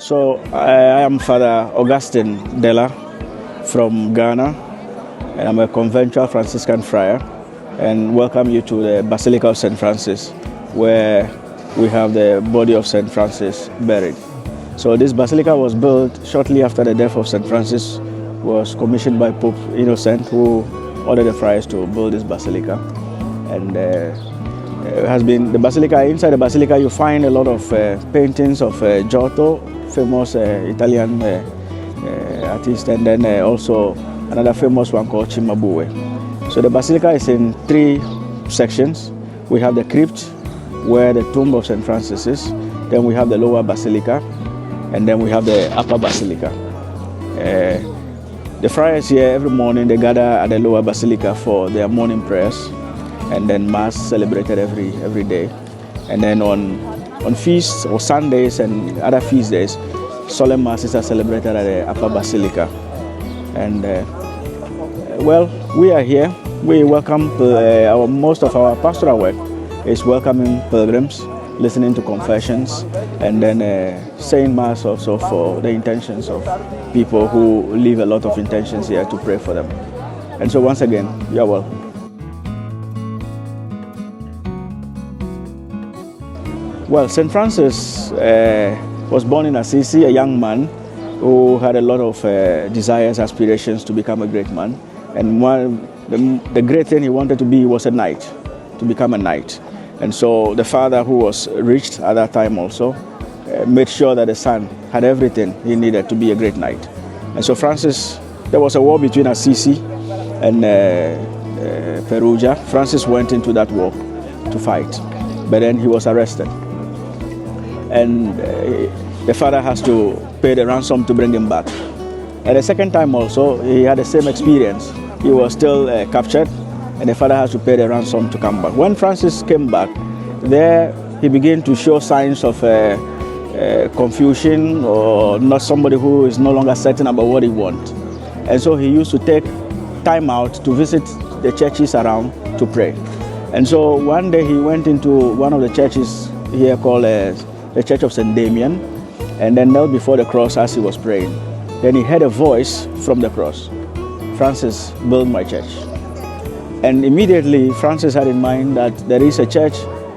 So I am Father Augustine Della from Ghana, and I'm a conventual Franciscan friar, and welcome you to the Basilica of St. Francis, where we have the body of St. Francis buried. So this basilica was built shortly after the death of St. Francis, was commissioned by Pope Innocent, who ordered the friars to build this basilica. And has been the basilica. Inside the basilica, you find a lot of paintings of Giotto, famous Italian artist, and then also another famous one called Cimabue. So the basilica is in 3 sections. We have the crypt, where the tomb of St. Francis is. Then we have the lower basilica, and then we have the upper basilica. The friars here every morning, they gather at the lower basilica for their morning prayers, and then Mass celebrated every day. And then on feasts or Sundays and other feast days, solemn Masses are celebrated at the upper basilica. And well, we are here. We welcome most of our pastoral work is welcoming pilgrims, listening to confessions, and then saying Mass also for the intentions of people who leave a lot of intentions here to pray for them. And so once again, you're welcome. Well, St. Francis was born in Assisi, a young man who had a lot of desires, aspirations to become a great man. And the great thing he wanted to be was a knight, to become a knight. And so the father, who was rich at that time also, made sure that the son had everything he needed to be a great knight. And so Francis, there was a war between Assisi and Perugia. Francis went into that war to fight, but then he was arrested. And the father has to pay the ransom to bring him back. And the second time also, he had the same experience. He was still captured, and the father has to pay the ransom to come back. When Francis came back, there he began to show signs of confusion, or not somebody who is no longer certain about what he wants. And so he used to take time out to visit the churches around to pray. And so one day he went into one of the churches here called the Church of St. Damien, and then knelt before the cross as he was praying. Then he heard a voice from the cross: "Francis, build my church." And immediately Francis had in mind that there is a church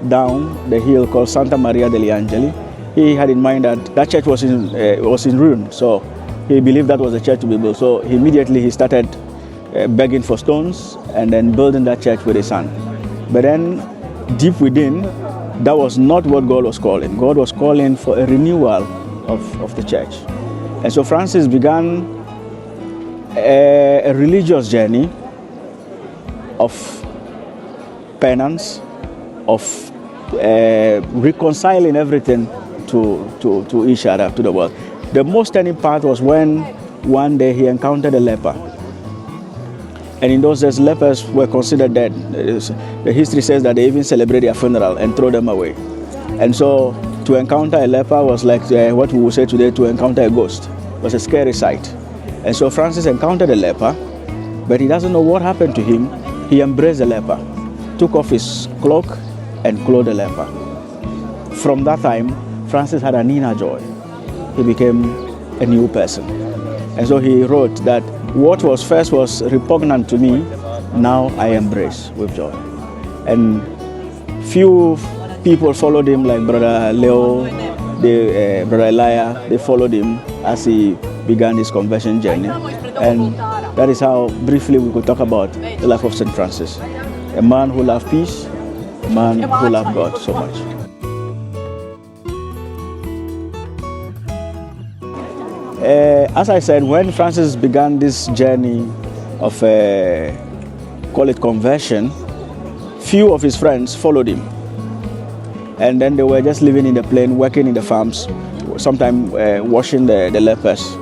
down the hill called Santa Maria degli Angeli. He had in mind that church was in ruin, so he believed that was the church to be built. So immediately he started begging for stones and then building that church with his son. But then deep within, that was not what God was calling. God was calling for a renewal of the church. And so Francis began a religious journey of penance, of reconciling everything to each other, to the world. The most turning part was when one day he encountered a leper. And in those days, lepers were considered dead. The history says that they even celebrate their funeral and throw them away. And so to encounter a leper was like what we would say today to encounter a ghost. It was a scary sight. And so Francis encountered a leper, but he doesn't know what happened to him. He embraced the leper, took off his cloak and clothed the leper. From that time, Francis had an inner joy. He became a new person. And so he wrote that what was first was repugnant to me, now I embrace with joy. And few people followed him, like Brother Leo, Brother Elia. They followed him as he began his conversion journey. And that is how briefly we could talk about the life of St. Francis. A man who loved peace, a man who loved God so much. As I said, when Francis began this journey of, call it conversion, few of his friends followed him. And then they were just living in the plain, working in the farms, sometimes washing the lepers.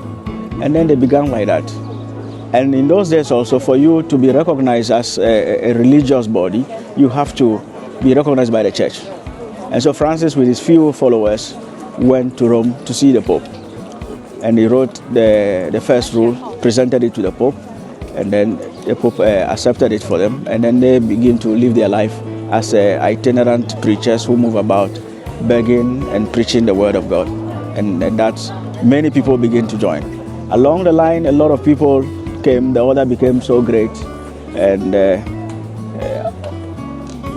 And then they began like that. And in those days also, for you to be recognized as a religious body, you have to be recognized by the church. And so Francis, with his few followers, went to Rome to see the Pope. And he wrote the first rule, presented it to the Pope, and then the Pope accepted it for them. And then they begin to live their life as itinerant preachers who move about begging and preaching the word of God. And that's many people begin to join. Along the line, a lot of people came, the order became so great, and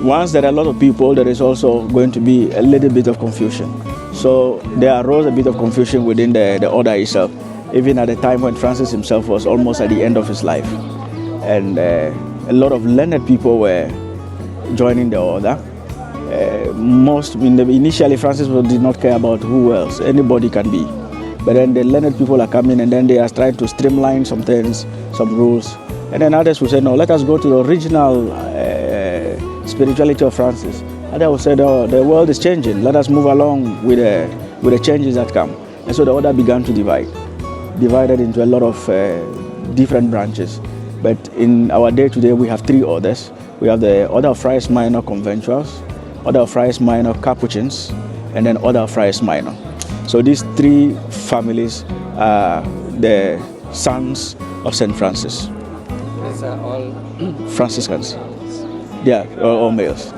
once there are a lot of people, there is also going to be a little bit of confusion. So there arose a bit of confusion within the order itself, even at the time when Francis himself was almost at the end of his life. And a lot of learned people were joining the order. Initially, Francis did not care about who else, anybody can be. But then the learned people are coming, and then they are trying to streamline some things, some rules. And then others will say, no, let us go to the original spirituality of Francis. And they will say, no, the world is changing. Let us move along with the changes that come. And so the order began to divided into a lot of different branches. But in our day today, we have three orders. We have the Order of Friars Minor Conventuals, Order of Friars Minor Capuchins, and then Order of Friars Minor. So these three families are the sons of St. Francis. These are all Franciscans. Yeah, all males.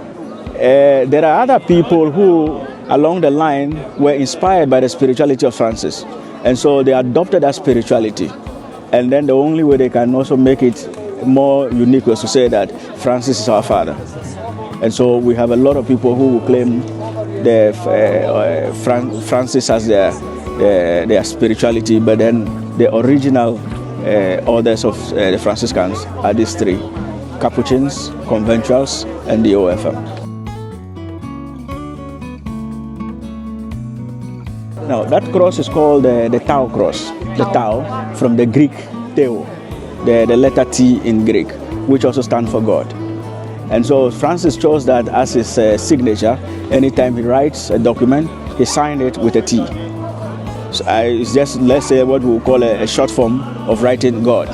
There are other people who, along the line, were inspired by the spirituality of Francis. And so they adopted that spirituality. And then the only way they can also make it more unique was to say that Francis is our father. And so we have a lot of people who will claim Francis as their spirituality, but then the original orders of the Franciscans are these three: Capuchins, Conventuals, and the OFM. Now that cross is called the Tau cross. The Tau from the Greek Theo, the letter T in Greek, which also stands for God. And so Francis chose that as his signature. Anytime he writes a document, he signed it with a T. So it's just, let's say, what we call a short form of writing God.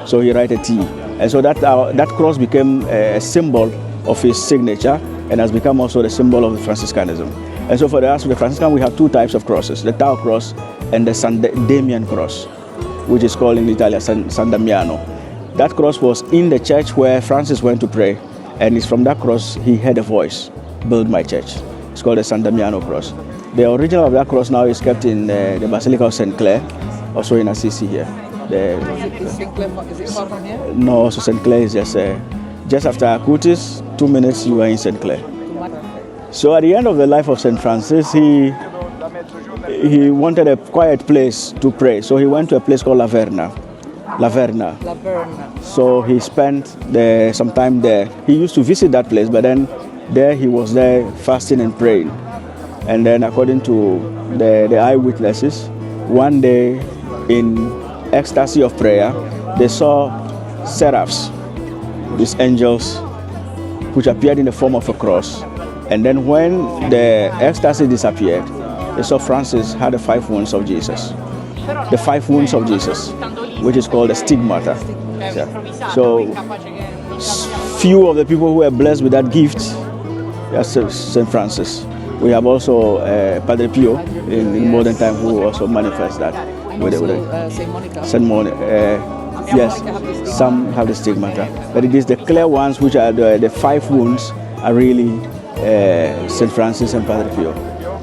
So he write a T. And so that cross became a symbol of his signature and has become also the symbol of the Franciscanism. And so for us, the Franciscan, we have two types of crosses: the Tau cross and the San Damian cross, which is called in Italian San Damiano. That cross was in the church where Francis went to pray. And it's from that cross he heard a voice, "Build my church." It's called the San Damiano cross. The original of that cross now is kept in the Basilica of St. Clair, also in Assisi here. St. Clair, is it far from here? No, also St. Clair is just after Acutis, 2 minutes you are in St. Clair. So at the end of the life of St. Francis, he wanted a quiet place to pray. So he went to a place called La Verna. So he spent some time there. He used to visit that place, but then he was there fasting and praying. And then according to the eyewitnesses, one day in ecstasy of prayer, they saw seraphs, these angels, which appeared in the form of a cross. And then when the ecstasy disappeared, they saw Francis had the 5 wounds of Jesus. The 5 wounds of Jesus, which is called the stigmata. Yeah. So few of the people who were blessed with that gift are St. Francis. We have also Padre Pio in modern time who also manifests that. Saint Monica. Saint Monica. Yes, some have the stigmata, but it is the clear ones, which are the 5 wounds, are really St. Francis and Padre Pio.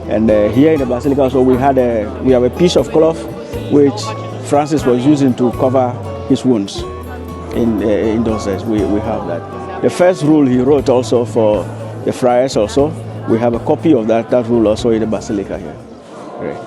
And here in the Basilica also we have a piece of cloth which Francis was using to cover his wounds in those days. We have that. The first rule he wrote also for the friars also. We have a copy of that rule also in the Basilica here. Great.